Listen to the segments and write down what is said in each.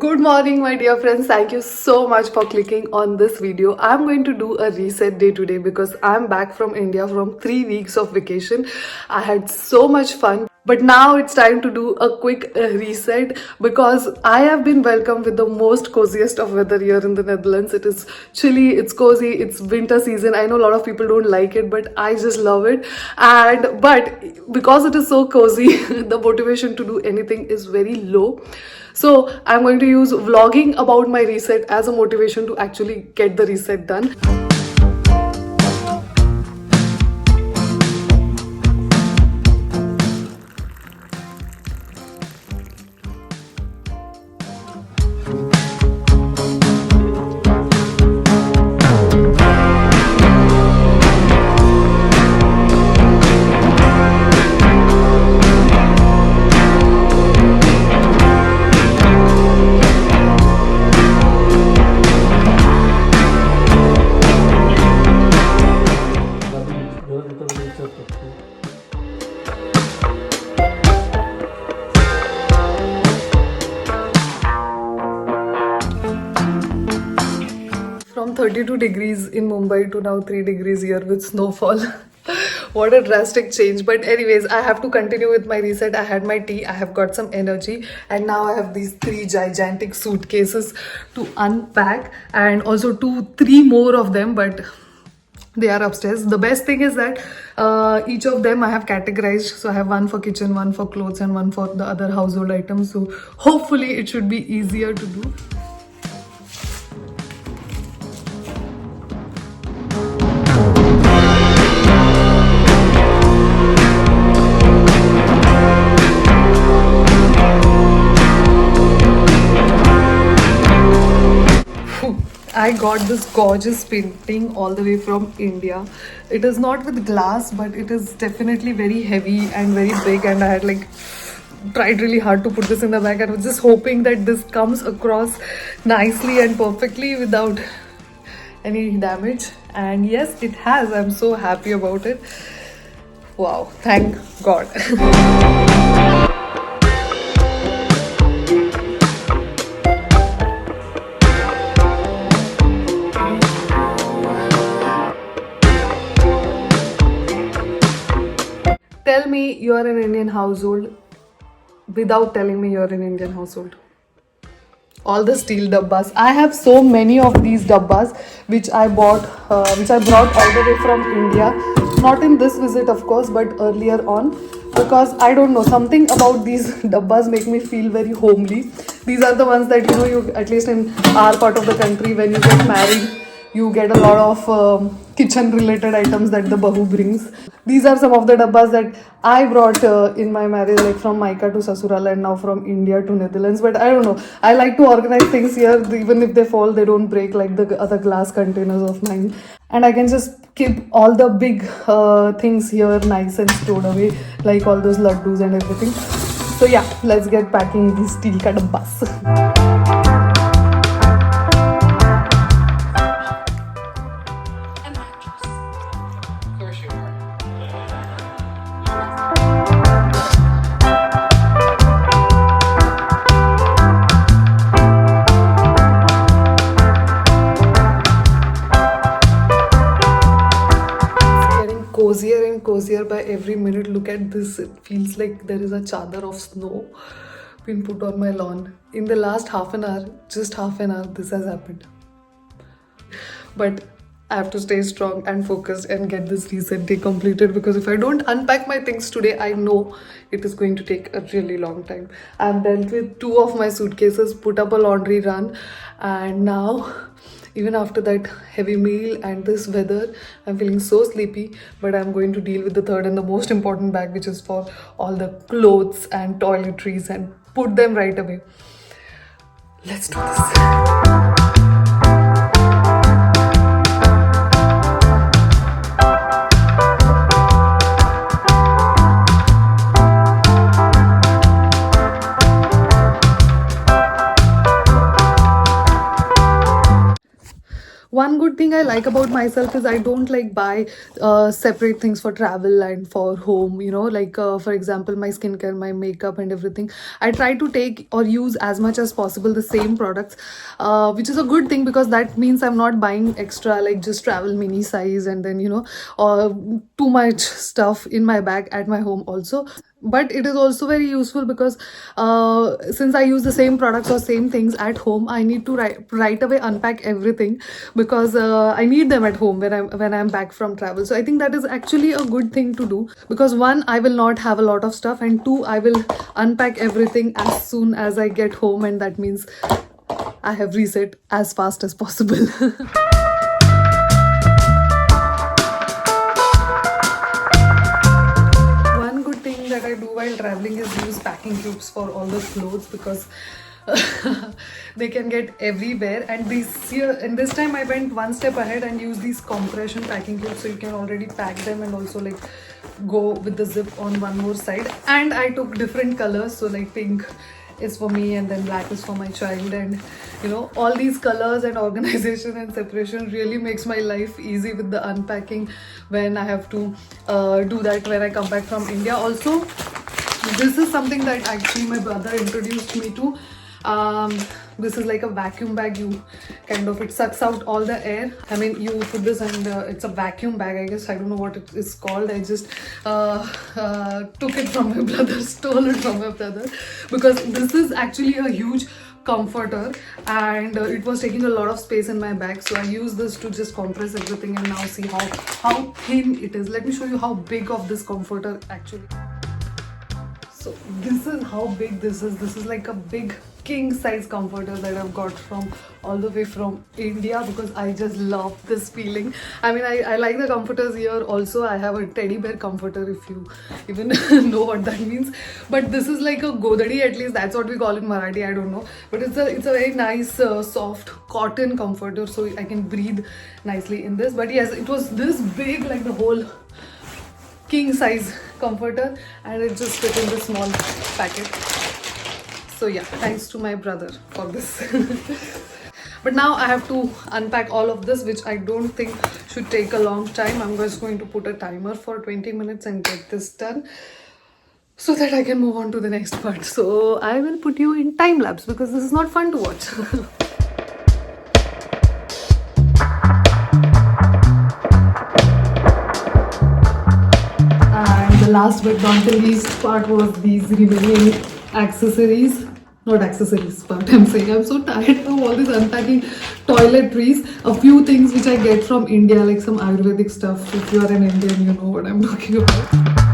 Good morning, my dear friends. Thank you so much for clicking on this video. I'm going to do a reset day today because I'm back from India from 3 weeks of vacation. I had so much fun. But now it's time to do a quick reset because I have been welcomed with the most coziest of weather here in the Netherlands. It is chilly, it's cozy, it's winter season. I know a lot of people don't like it, but I just love it. But because it is so cozy, the motivation to do anything is very low. So I'm going to use vlogging about my reset as a motivation to actually get the reset done. From 32 degrees in Mumbai to now 3 degrees here with snowfall. What a drastic change. But anyways, I have to continue with my reset. I had my tea, I have got some energy, and now I have these 3 gigantic suitcases to unpack, and also 3 more of them, but they are upstairs. The best thing is that each of them I have categorized. So I have one for kitchen, one for clothes, and one for the other household items. So hopefully it should be easier to do. I got this gorgeous painting all the way from India. It is not with glass, but it is definitely very heavy and very big, and I had tried really hard to put this in the bag. I was just hoping that this comes across nicely and perfectly without any damage, and yes, it has. I'm so happy about it. Wow, thank God. Tell me you are an Indian household without telling me you're an Indian household. All the steel dabbas. I have so many of these dabbas which I brought all the way from India. Not in this visit, of course, but earlier on, because I don't know, something about these dabbas make me feel very homely. These are the ones that you at least in our part of the country, when you get married, you get a lot of kitchen related items that the bahu brings. These are some of the dabbas that I brought in my marriage, like from Maika to Sasural and now from India to Netherlands. But I don't know, I like to organize things here. Even if they fall, they don't break like the other glass containers of mine. And I can just keep all the big things here nice and stored away, like all those laddus and everything. So yeah, let's get packing these steel ka dabbas. Cozier and cozier by every minute. Look at this. It feels like there is a chadar of snow been put on my lawn. In the last half an hour, just half an hour, this has happened. But I have to stay strong and focused and get this reset day completed, because if I don't unpack my things today, I know it is going to take a really long time. I've dealt with 2 of my suitcases, put up a laundry run, and now even after that heavy meal and this weather, I'm feeling so sleepy, but I'm going to deal with the third and the most important bag, which is for all the clothes and toiletries, and put them right away. Let's do this. One good thing I like about myself is I don't like buy separate things for travel and for home, you know, like for example my skincare, my makeup and everything. I try to take or use as much as possible the same products, which is a good thing because that means I'm not buying extra, like just travel mini size and then, you know, too much stuff in my bag at my home also. But it is also very useful because since I use the same products or same things at home, I need to right away unpack everything because I need them at home when I'm back from travel. So I think that is actually a good thing to do because one, I will not have a lot of stuff, and two, I will unpack everything as soon as I get home, and that means I have reset as fast as possible. One good thing that I do while traveling is use packing cubes for all the clothes because they can get everywhere. And this time I went one step ahead and used these compression packing cubes, so you can already pack them and also like go with the zip on one more side. And I took different colors, so like pink is for me and then black is for my child, and you know, all these colors and organization and separation really makes my life easy with the unpacking when I have to do that when I come back from India. Also, this is something that actually my brother introduced me to. This is like a vacuum bag. You kind of, it sucks out all the air. I mean, you put this and it's a vacuum bag, I guess. I don't know what it is called. I just took it from my brother, stole it from my brother, because this is actually a huge comforter and it was taking a lot of space in my bag. So I use this to just compress everything, and now see how thin it is. Let me show you how big of this comforter actually. So this is how big this is. This is like a big king size comforter that I've got from all the way from India because I just love this feeling. I mean, I like the comforters here also. I have a teddy bear comforter, if you even know what that means. But this is like a godadi, at least that's what we call in Marathi. I don't know, but it's a very nice soft cotton comforter, so I can breathe nicely in this. But yes, it was this big, like the whole king size comforter, and it just fit in the small packet. So yeah, thanks to my brother for this. But now I have to unpack all of this, which I don't think should take a long time. I'm just going to put a timer for 20 minutes and get this done so that I can move on to the next part. So I will put you in time lapse because this is not fun to watch. The last but not the least part was these remaining accessories. Not accessories, but I'm saying I'm so tired of all this unpacking toiletries. A few things which I get from India, like some Ayurvedic stuff. If you are an Indian, you know what I'm talking about.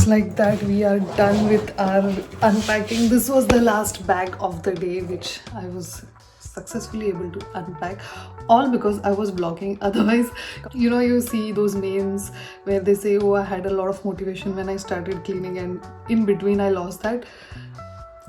Like that, we are done with our unpacking. This was the last bag of the day which I was successfully able to unpack, all because I was vlogging. Otherwise, you know, you see those memes where they say, oh, I had a lot of motivation when I started cleaning, and in between I lost that.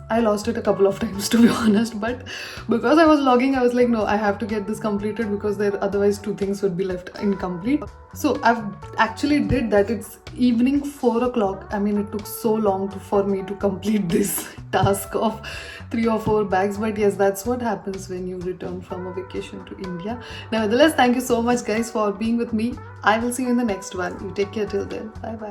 I lost it a couple of times, to be honest, but because I was vlogging, I was like, no, I have to get this completed because there otherwise two things would be left incomplete. So I've actually did that. It's evening 4 o'clock. I mean, it took so long for me to complete this task of 3 or 4 bags, but yes, that's what happens when you return from a vacation to India. Nevertheless, thank you so much guys for being with me. I will see you in the next one. You take care till then. Bye bye.